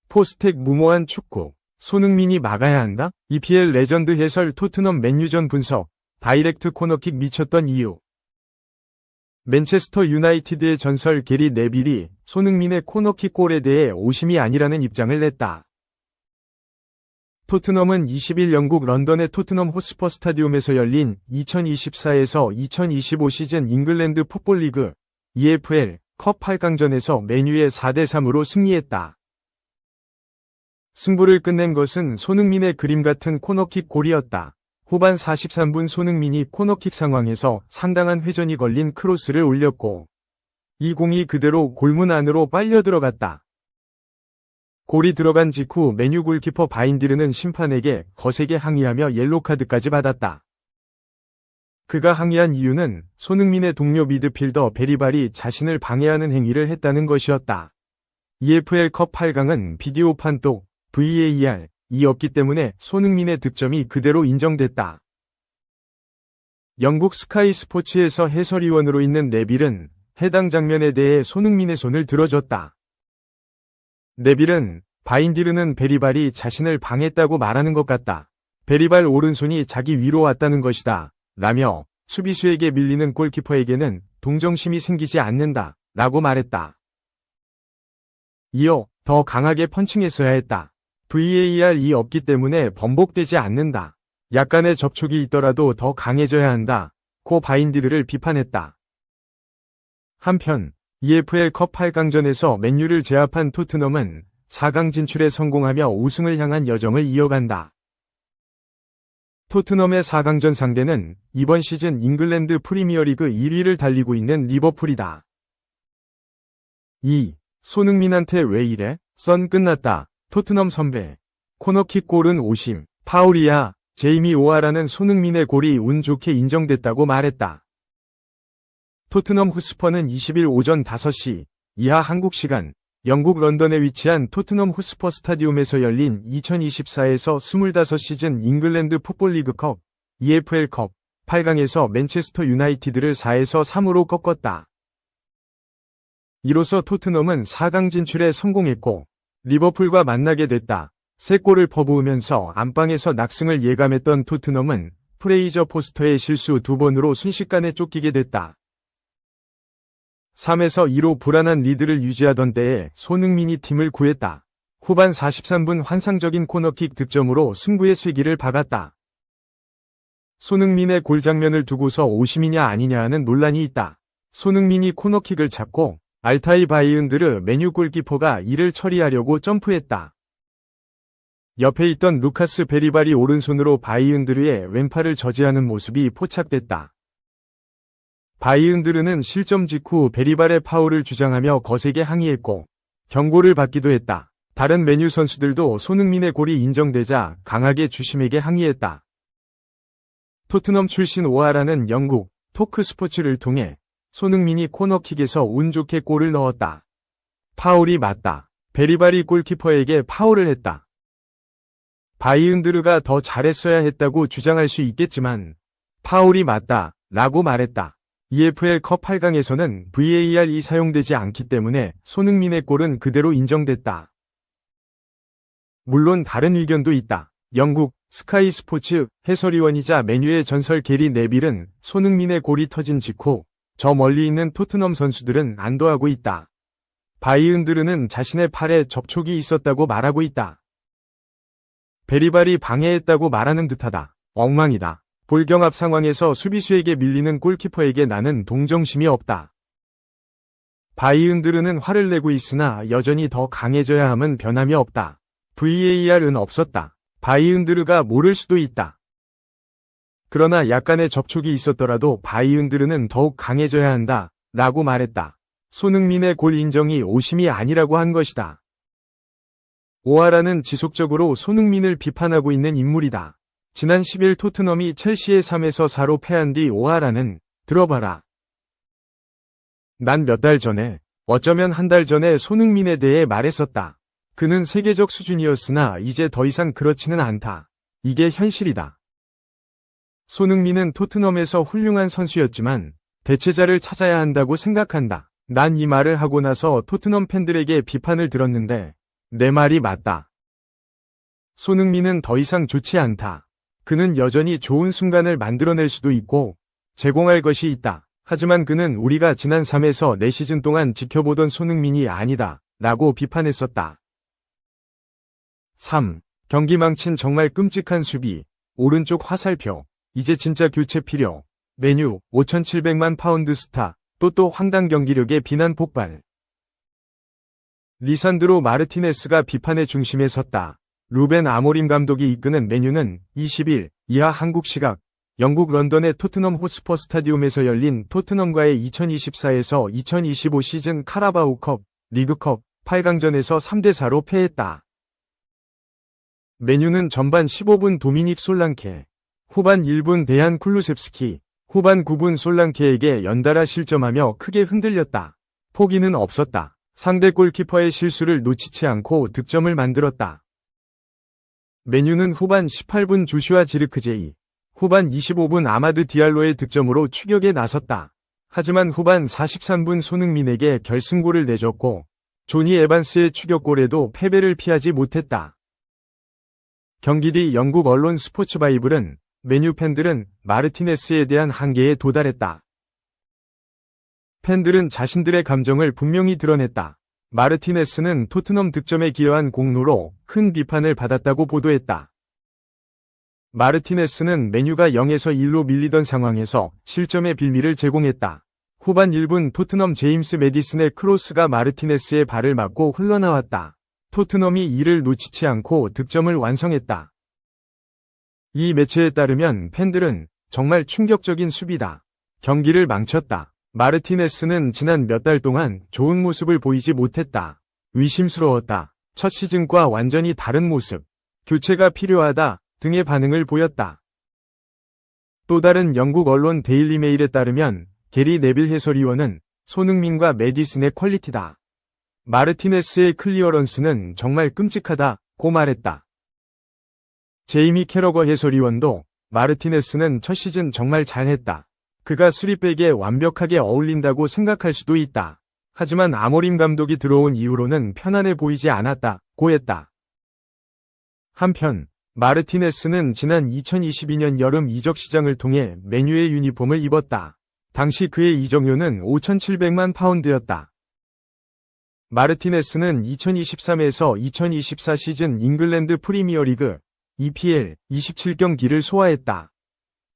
포스텍 무모한 축구. 손흥민이 막아야 한다? EPL 레전드 해설 토트넘 맨유전 분석. 다이렉트 코너킥 미쳤던 이유. 맨체스터 유나이티드의 전설 게리 네빌이 손흥민의 코너킥 골에 대해 오심이 아니라는 입장을 냈다. 토트넘은 20일 영국 런던의 토트넘 호스퍼 스타디움에서 열린 2024에서 2025 시즌 잉글랜드 풋볼리그 EFL 컵 8강전에서 맨유에 4대3으로 승리했다. 승부를 끝낸 것은 손흥민의 그림 같은 코너킥 골이었다. 후반 43분 손흥민이 코너킥 상황에서 상당한 회전이 걸린 크로스를 올렸고 이 공이 그대로 골문 안으로 빨려 들어갔다. 골이 들어간 직후 맨유 골키퍼 바인디르는 심판에게 거세게 항의하며 옐로카드까지 받았다. 그가 항의한 이유는 손흥민의 동료 미드필더 베리발이 자신을 방해하는 행위를 했다는 것이었다. EFL 컵 8강은 비디오 판독, VAR이 없기 때문에 손흥민의 득점이 그대로 인정됐다. 영국 스카이 스포츠에서 해설위원으로 있는 네빌은 해당 장면에 대해 손흥민의 손을 들어줬다. 네빌은 바인디르는 베리발이 자신을 방해했다고 말하는 것 같다. 베리발 오른손이 자기 위로 왔다는 것이다. 라며 수비수에게 밀리는 골키퍼에게는 동정심이 생기지 않는다. 라고 말했다. 이어 더 강하게 펀칭했어야 했다. VAR이 없기 때문에 번복되지 않는다. 약간의 접촉이 있더라도 더 강해져야 한다. 고 바인디르를 비판했다. 한편 EFL 컵 8강전에서 맨유를 제압한 토트넘은 4강 진출에 성공하며 우승을 향한 여정을 이어간다. 토트넘의 4강전 상대는 이번 시즌 잉글랜드 프리미어리그 1위를 달리고 있는 리버풀이다. 2. 손흥민한테 왜 이래? 선 끝났다. 토트넘 선배. 코너킥 골은 오심. 파울이야. 제이미 오하라는 손흥민의 골이 운 좋게 인정됐다고 말했다. 토트넘 후스퍼는 20일 오전 5시 이하 한국 시간 영국 런던에 위치한 토트넘 후스퍼 스타디움에서 열린 2024에서 25시즌 잉글랜드 풋볼리그컵 EFL 컵 8강에서 맨체스터 유나이티드를 4-3으로 꺾었다. 이로써 토트넘은 4강 진출에 성공했고 리버풀과 만나게 됐다. 3골을 퍼부으면서 안방에서 낙승을 예감했던 토트넘은 프레이저 포스터의 실수 2번으로 순식간에 쫓기게 됐다. 3-2로 불안한 리드를 유지하던 때에 손흥민이 팀을 구했다. 후반 43분 환상적인 코너킥 득점으로 승부의 쇠기를 박았다. 손흥민의 골 장면을 두고서 오심이냐 아니냐 하는 논란이 있다. 손흥민이 코너킥을 잡고 알타이 바이은드르 맨유 골키퍼가 이를 처리하려고 점프했다. 옆에 있던 루카스 베리발이 오른손으로 바이은드르의 왼팔을 저지하는 모습이 포착됐다. 바이은드르는 실점 직후 베리발의 파울을 주장하며 거세게 항의했고 경고를 받기도 했다. 다른 맨유 선수들도 손흥민의 골이 인정되자 강하게 주심에게 항의했다. 토트넘 출신 오하라는 영국 토크스포츠를 통해 손흥민이 코너킥에서 운 좋게 골을 넣었다. 파울이 맞다. 베리발이 골키퍼에게 파울을 했다. 바이은드르가 더 잘했어야 했다고 주장할 수 있겠지만 파울이 맞다. 라고 말했다. EFL 컵 8강에서는 VAR이 사용되지 않기 때문에 손흥민의 골은 그대로 인정됐다. 물론 다른 의견도 있다. 영국 스카이 스포츠 해설위원이자 맨유의 전설 게리 네빌은 손흥민의 골이 터진 직후 저 멀리 있는 토트넘 선수들은 안도하고 있다. 바이은드르는 자신의 팔에 접촉이 있었다고 말하고 있다. 베리발이 방해했다고 말하는 듯하다. 엉망이다. 볼경합 상황에서 수비수에게 밀리는 골키퍼에게 나는 동정심이 없다. 바이은드르는 화를 내고 있으나 여전히 더 강해져야 함은 변함이 없다. VAR은 없었다. 바이은드르가 모를 수도 있다. 그러나 약간의 접촉이 있었더라도 바이은드르는 더욱 강해져야 한다. 라고 말했다. 손흥민의 골 인정이 오심이 아니라고 한 것이다. 오하라는 지속적으로 손흥민을 비판하고 있는 인물이다. 지난 10일 토트넘이 첼시에 3-4로 패한 뒤 오하라는 들어봐라. 난 몇 달 전에, 어쩌면 한 달 전에 손흥민에 대해 말했었다. 그는 세계적 수준이었으나 이제 더 이상 그렇지는 않다. 이게 현실이다. 손흥민은 토트넘에서 훌륭한 선수였지만 대체자를 찾아야 한다고 생각한다. 난 이 말을 하고 나서 토트넘 팬들에게 비판을 들었는데 내 말이 맞다. 손흥민은 더 이상 좋지 않다. 그는 여전히 좋은 순간을 만들어낼 수도 있고 제공할 것이 있다. 하지만 그는 우리가 지난 3에서 4시즌 동안 지켜보던 손흥민이 아니다. 라고 비판했었다. 3. 경기 망친 정말 끔찍한 수비. 오른쪽 화살표. 이제 진짜 교체 필요. 메뉴 5,700만 파운드 스타. 또 황당 경기력의 비난 폭발. 리산드로 마르티네스가 비판의 중심에 섰다. 루벤 아모림 감독이 이끄는 메뉴는 20일 이하 한국 시각 영국 런던의 토트넘 호스퍼 스타디움에서 열린 토트넘과의 2024에서 2025 시즌 카라바오컵, 리그컵 8강전에서 3대4로 패했다. 메뉴는 전반 15분 도미닉 솔랑케, 후반 1분 데얀 쿨루셉스키, 후반 9분 솔랑케에게 연달아 실점하며 크게 흔들렸다. 포기는 없었다. 상대 골키퍼의 실수를 놓치지 않고 득점을 만들었다. 메뉴는 후반 18분 조슈아 지르크제이, 후반 25분 아마드 디알로의 득점으로 추격에 나섰다. 하지만 후반 43분 손흥민에게 결승골을 내줬고 조니 에반스의 추격골에도 패배를 피하지 못했다. 경기 뒤 영국 언론 스포츠바이블은 메뉴 팬들은 마르티네스에 대한 한계에 도달했다. 팬들은 자신들의 감정을 분명히 드러냈다. 마르티네스는 토트넘 득점에 기여한 공로로 큰 비판을 받았다고 보도했다. 마르티네스는 메뉴가 0에서 1로 밀리던 상황에서 실점의 빌미를 제공했다. 후반 1분 토트넘 제임스 메디슨의 크로스가 마르티네스의 발을 맞고 흘러나왔다. 토트넘이 이를 놓치지 않고 득점을 완성했다. 이 매체에 따르면 팬들은 정말 충격적인 수비다. 경기를 망쳤다. 마르티네스는 지난 몇 달 동안 좋은 모습을 보이지 못했다. 의심스러웠다. 첫 시즌과 완전히 다른 모습. 교체가 필요하다. 등의 반응을 보였다. 또 다른 영국 언론 데일리 메일에 따르면 게리 네빌 해설위원은 손흥민과 메디슨의 퀄리티다. 마르티네스의 클리어런스는 정말 끔찍하다고 말했다. 제이미 캐러거 해설위원도 마르티네스는 첫 시즌 정말 잘했다. 그가 수리백에 완벽하게 어울린다고 생각할 수도 있다. 하지만 아모림 감독이 들어온 이후로는 편안해 보이지 않았다고 했다. 한편 마르티네스는 지난 2022년 여름 이적 시장을 통해 메뉴의 유니폼을 입었다. 당시 그의 이적료는 5,700만 파운드였다. 마르티네스는 2023에서 2024 시즌 잉글랜드 프리미어리그 EPL 27경기를 소화했다.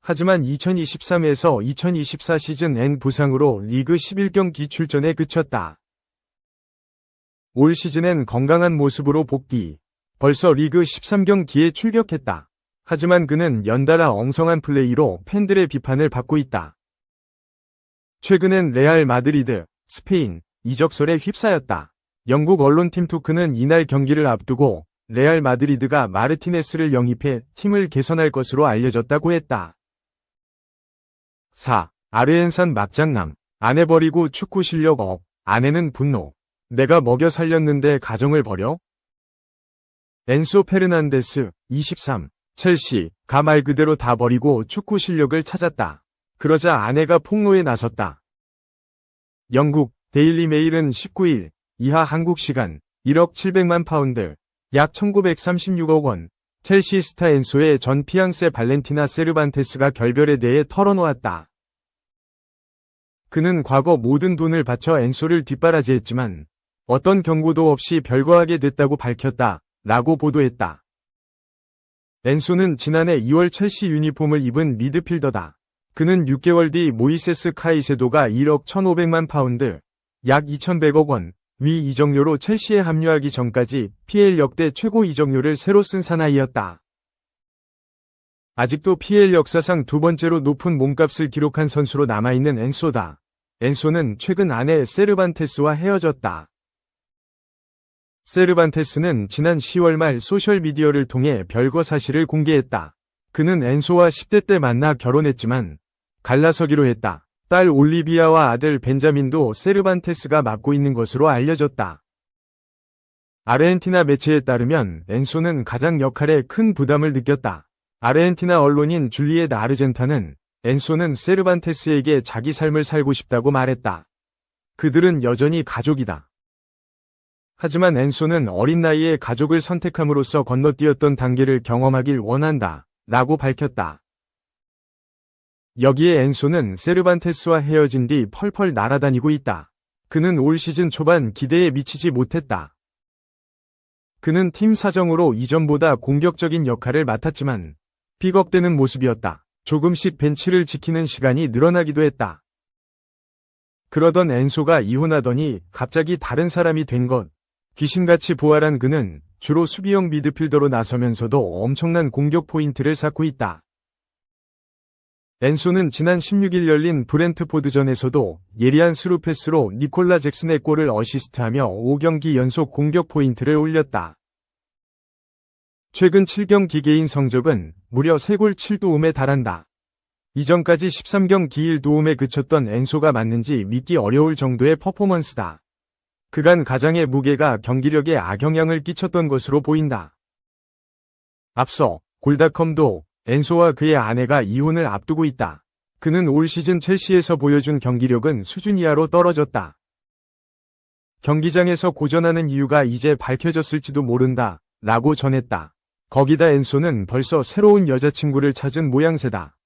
하지만 2023에서 2024 시즌 N 부상으로 리그 11경기 출전에 그쳤다. 올 시즌엔 건강한 모습으로 복귀. 벌써 리그 13경기에 출격했다. 하지만 그는 연달아 엉성한 플레이로 팬들의 비판을 받고 있다. 최근엔 레알 마드리드, 스페인, 이적설에 휩싸였다. 영국 언론 팀토크는 이날 경기를 앞두고 레알 마드리드가 마르티네스를 영입해 팀을 개선할 것으로 알려졌다고 했다. 4. 아르헨산 막장남. 아내 버리고 축구 실력 업. 아내는 분노. 내가 먹여 살렸는데 가정을 버려? 엔소 페르난데스, 23. 첼시, 가 말 그대로 다 버리고 축구 실력을 찾았다. 그러자 아내가 폭로에 나섰다. 영국, 데일리 메일은 19일, 이하 한국 시간, 1억 700만 파운드, 약 1936억 원, 첼시 스타 엔소의 전 피앙세 발렌티나 세르반테스가 결별에 대해 털어놓았다. 그는 과거 모든 돈을 바쳐 엔소를 뒷바라지했지만 어떤 경고도 없이 별거하게 됐다고 밝혔다. 라고 보도했다. 엔소는 지난해 2월 첼시 유니폼을 입은 미드필더다. 그는 6개월 뒤 모이세스 카이세도가 1억 1,500만 파운드, 약 2,100억 원, 위 이적료로 첼시에 합류하기 전까지 PL 역대 최고 이적료를 새로 쓴 사나이였다. 아직도 PL 역사상 두 번째로 높은 몸값을 기록한 선수로 남아있는 엔소다. 엔소는 최근 아내 세르반테스와 헤어졌다. 세르반테스는 지난 10월 말 소셜미디어를 통해 별거 사실을 공개했다. 그는 엔소와 10대 때 만나 결혼했지만 갈라서기로 했다. 딸 올리비아와 아들 벤자민도 세르반테스가 맡고 있는 것으로 알려졌다. 아르헨티나 매체에 따르면 엔소는 가장 역할에 큰 부담을 느꼈다. 아르헨티나 언론인 줄리엣 아르젠타는 엔소는 세르반테스에게 자기 삶을 살고 싶다고 말했다. 그들은 여전히 가족이다. 하지만 엔소는 어린 나이에 가족을 선택함으로써 건너뛰었던 단계를 경험하길 원한다. 라고 밝혔다. 여기에 엔소는 세르반테스와 헤어진 뒤 펄펄 날아다니고 있다. 그는 올 시즌 초반 기대에 미치지 못했다. 그는 팀 사정으로 이전보다 공격적인 역할을 맡았지만 픽업되는 모습이었다. 조금씩 벤치를 지키는 시간이 늘어나기도 했다. 그러던 엔소가 이혼하더니 갑자기 다른 사람이 된 것. 귀신같이 부활한 그는 주로 수비형 미드필더로 나서면서도 엄청난 공격 포인트를 쌓고 있다. 엔소는 지난 16일 열린 브렌트포드전에서도 예리한 스루 패스로 니콜라 잭슨의 골을 어시스트하며 5경기 연속 공격 포인트를 올렸다. 최근 7경기 개인 성적은 무려 3골 7도움에 달한다. 이전까지 13경기 1도움에 그쳤던 엔소가 맞는지 믿기 어려울 정도의 퍼포먼스다. 그간 가장의 무게가 경기력에 악영향을 끼쳤던 것으로 보인다. 앞서 골닷컴도 엔소와 그의 아내가 이혼을 앞두고 있다. 그는 올 시즌 첼시에서 보여준 경기력은 수준 이하로 떨어졌다. 경기장에서 고전하는 이유가 이제 밝혀졌을지도 모른다. 라고 전했다. 거기다 엔소는 벌써 새로운 여자친구를 찾은 모양새다.